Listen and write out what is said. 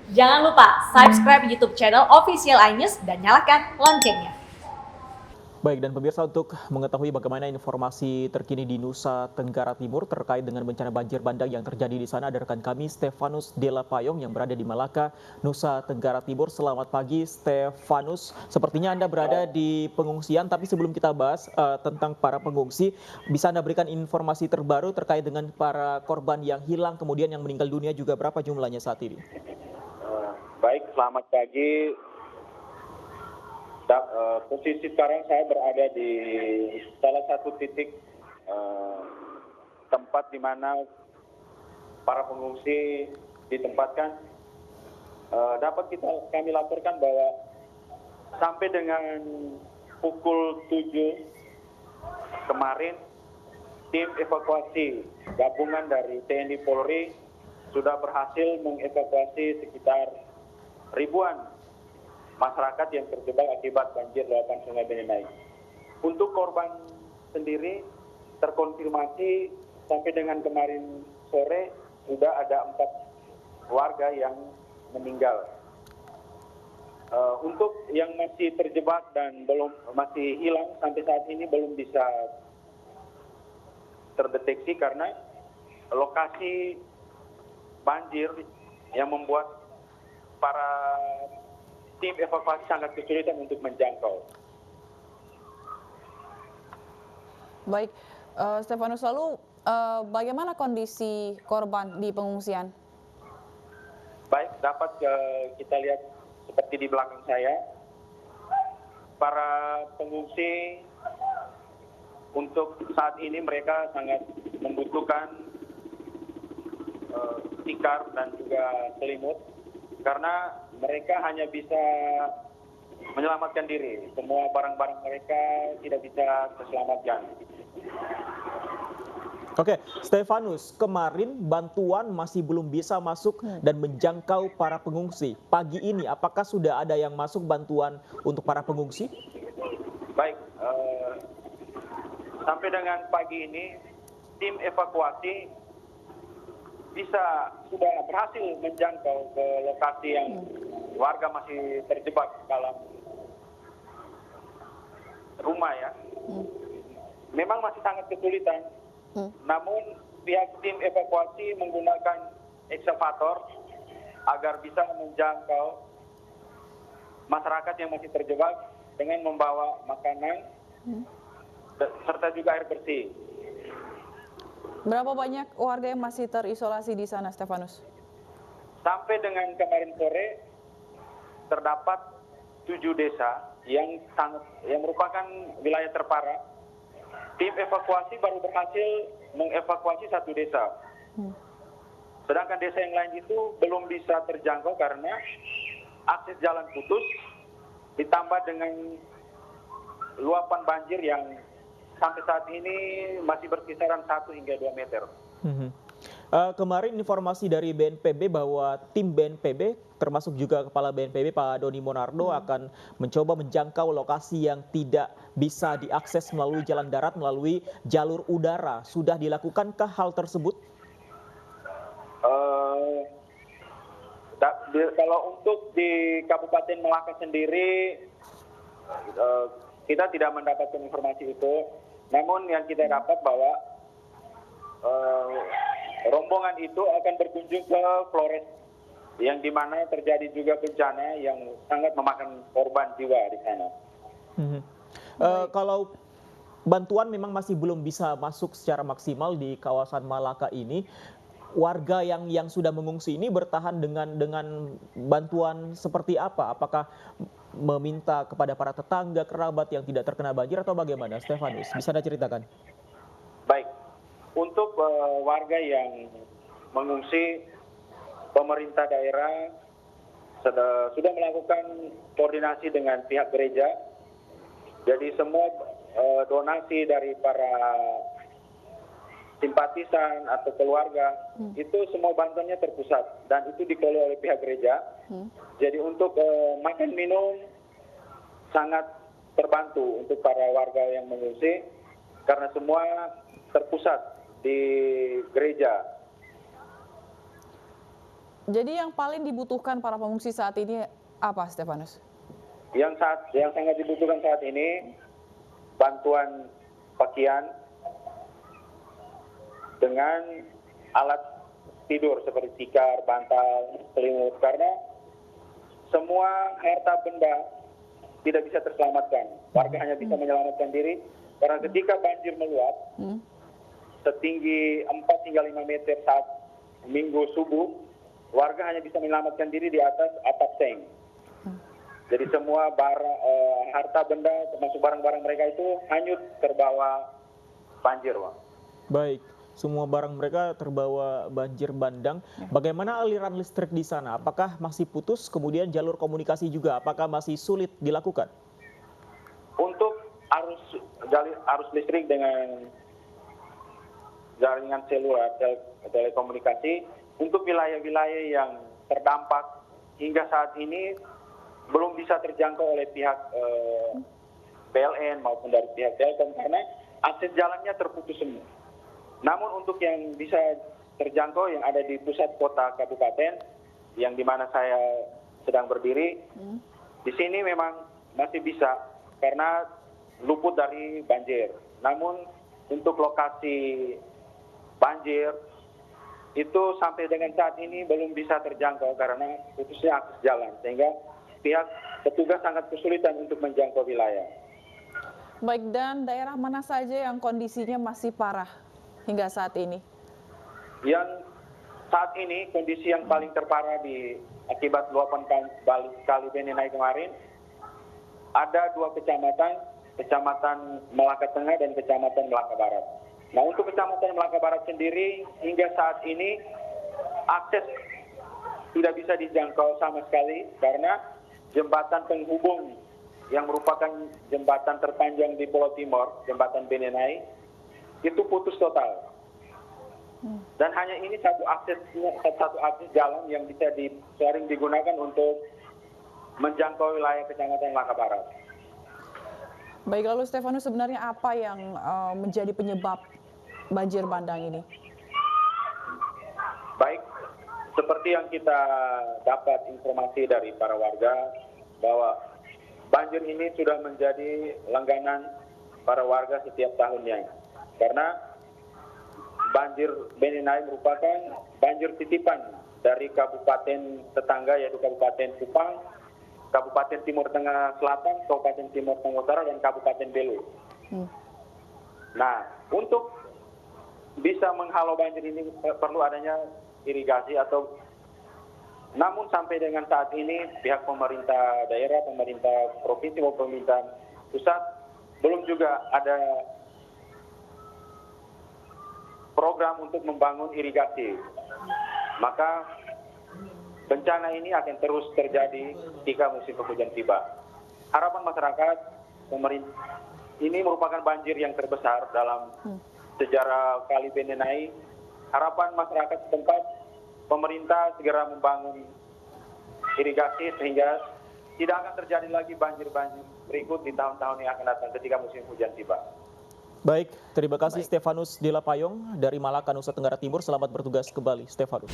Jangan lupa subscribe YouTube channel Official iNews dan nyalakan loncengnya. Baik, dan pemirsa, untuk mengetahui bagaimana informasi terkini di Nusa Tenggara Timur terkait dengan bencana banjir bandang yang terjadi di sana, ada rekan kami Stefanus Della Payong yang berada di Malaka, Nusa Tenggara Timur. Selamat pagi, Stefanus. Sepertinya Anda berada di pengungsian, tapi sebelum kita bahas tentang para pengungsi, bisa Anda berikan informasi terbaru terkait dengan para korban yang hilang, kemudian yang meninggal dunia juga berapa jumlahnya saat ini? Baik, selamat pagi. Posisi sekarang saya berada di salah satu titik tempat di mana para pengungsi ditempatkan. Dapat kami laporkan bahwa sampai dengan pukul 7 kemarin, tim evakuasi gabungan dari TNI Polri sudah berhasil mengevakuasi sekitar ribuan masyarakat yang terjebak akibat banjir luapan Sungai Benenai. Untuk korban sendiri terkonfirmasi sampai dengan kemarin sore sudah ada 4 warga yang meninggal. Untuk yang masih terjebak dan masih hilang sampai saat ini belum bisa terdeteksi karena lokasi banjir yang membuat para tim evakuasi sangat kesulitan untuk menjangkau. Baik, Stefanus, lalu bagaimana kondisi korban di pengungsian? Baik, dapat kita lihat seperti di belakang saya, para pengungsi untuk saat ini mereka sangat membutuhkan tikar dan juga selimut karena mereka hanya bisa menyelamatkan diri. Semua barang-barang mereka tidak bisa terselamatkan. Oke, Stefanus, kemarin bantuan masih belum bisa masuk dan menjangkau para pengungsi. Pagi ini, apakah sudah ada yang masuk bantuan untuk para pengungsi? Baik, sampai dengan pagi ini, tim evakuasi sudah berhasil menjangkau ke lokasi yang warga masih terjebak dalam rumah ya. Memang masih sangat kesulitan. Namun pihak tim evakuasi menggunakan ekskavator agar bisa menjangkau masyarakat yang masih terjebak dengan membawa makanan serta juga air bersih. Berapa banyak warga yang masih terisolasi di sana, Stefanus? Sampai dengan kemarin sore terdapat 7 desa yang merupakan wilayah terparah. Tim evakuasi baru berhasil mengevakuasi 1 desa. Sedangkan desa yang lain itu belum bisa terjangkau karena akses jalan putus ditambah dengan luapan banjir yang sampai saat ini masih berkisaran 1 hingga 2 meter. Kemarin informasi dari BNPB bahwa tim BNPB termasuk juga Kepala BNPB Pak Doni Monardo akan mencoba menjangkau lokasi yang tidak bisa diakses melalui jalan darat, melalui jalur udara. Sudah dilakukankah hal tersebut? Kalau untuk di Kabupaten Malaka sendiri, kita tidak mendapatkan informasi itu. Namun yang kita dapat bahwa rombongan itu akan berkunjung ke Flores, yang di mana terjadi juga bencana yang sangat memakan korban jiwa di sana. Kalau bantuan memang masih belum bisa masuk secara maksimal di kawasan Malaka ini, warga yang sudah mengungsi ini bertahan dengan bantuan seperti apa? Apakah meminta kepada para tetangga, kerabat yang tidak terkena banjir atau bagaimana, Stefanus? Bisa Anda ceritakan? Baik, untuk warga yang mengungsi, pemerintah daerah sudah melakukan koordinasi dengan pihak gereja. Jadi semua donasi dari para simpatisan atau keluarga itu semua bantuannya terpusat dan itu dikelola oleh pihak gereja. Jadi untuk makan minum sangat terbantu untuk para warga yang mengungsi karena semua terpusat di gereja. Jadi yang paling dibutuhkan para pengungsi saat ini apa, Stefanus? Yang sangat dibutuhkan saat ini bantuan pakaian dengan alat tidur seperti tikar, bantal, selimut, karena semua harta benda tidak bisa terselamatkan. Warga hanya bisa menyelamatkan diri karena ketika banjir meluap setinggi 4 hingga 5 meter saat minggu subuh, warga hanya bisa menyelamatkan diri di atas atap seng. Jadi semua harta benda termasuk barang-barang mereka itu hanyut terbawa banjir, Pak. Baik, semua barang mereka terbawa banjir bandang. Bagaimana aliran listrik di sana? Apakah masih putus? Kemudian jalur komunikasi juga, apakah masih sulit dilakukan? Untuk arus listrik dengan jaringan seluler, telekomunikasi, untuk wilayah-wilayah yang terdampak hingga saat ini belum bisa terjangkau oleh pihak PLN maupun dari pihak Telkom karena akses jalannya terputus semua. Namun untuk yang bisa terjangkau yang ada di pusat kota kabupaten yang di mana saya sedang berdiri, di sini memang masih bisa karena luput dari banjir. Namun untuk lokasi banjir itu sampai dengan saat ini belum bisa terjangkau karena putusnya akses jalan sehingga pihak petugas sangat kesulitan untuk menjangkau wilayah. Baik, dan daerah mana saja yang kondisinya masih parah hingga saat ini? Yang saat ini kondisi yang paling terparah akibat luapan Kali Benenai kemarin ada 2 kecamatan, Kecamatan Melaka Tengah dan Kecamatan Melaka Barat. Nah, untuk Kecamatan Melaka Barat sendiri hingga saat ini akses tidak bisa dijangkau sama sekali karena jembatan penghubung yang merupakan jembatan terpanjang di Pulau Timor, Jembatan Benenai, itu putus total. Dan hanya ini satu akses jalan yang bisa sering digunakan untuk menjangkau wilayah Kecamatan Melaka Barat. Baik, lalu Stefanus, sebenarnya apa yang menjadi penyebab banjir bandang ini? Baik, seperti yang kita dapat informasi dari para warga bahwa banjir ini sudah menjadi langganan para warga setiap tahunnya. Karena banjir Benenai merupakan banjir titipan dari kabupaten tetangga yaitu Kabupaten Kupang, Kabupaten Timur Tengah Selatan, Kabupaten Timur Tengah Utara, dan Kabupaten Belu. Nah, untuk bisa menghalau banjir ini perlu adanya irigasi namun sampai dengan saat ini pihak pemerintah daerah, pemerintah provinsi maupun pemerintah pusat belum juga ada program untuk membangun irigasi. Maka bencana ini akan terus terjadi ketika musim penghujan tiba. Harapan masyarakat, ini merupakan banjir yang terbesar dalam sejarah Kali Benenai. Harapan masyarakat setempat, pemerintah segera membangun irigasi sehingga tidak akan terjadi lagi banjir-banjir berikut di tahun-tahun yang akan datang ketika musim hujan tiba. Baik, terima kasih Stefanus Dela Payong dari Malaka, Nusa Tenggara Timur. Selamat bertugas kembali, Stefanus.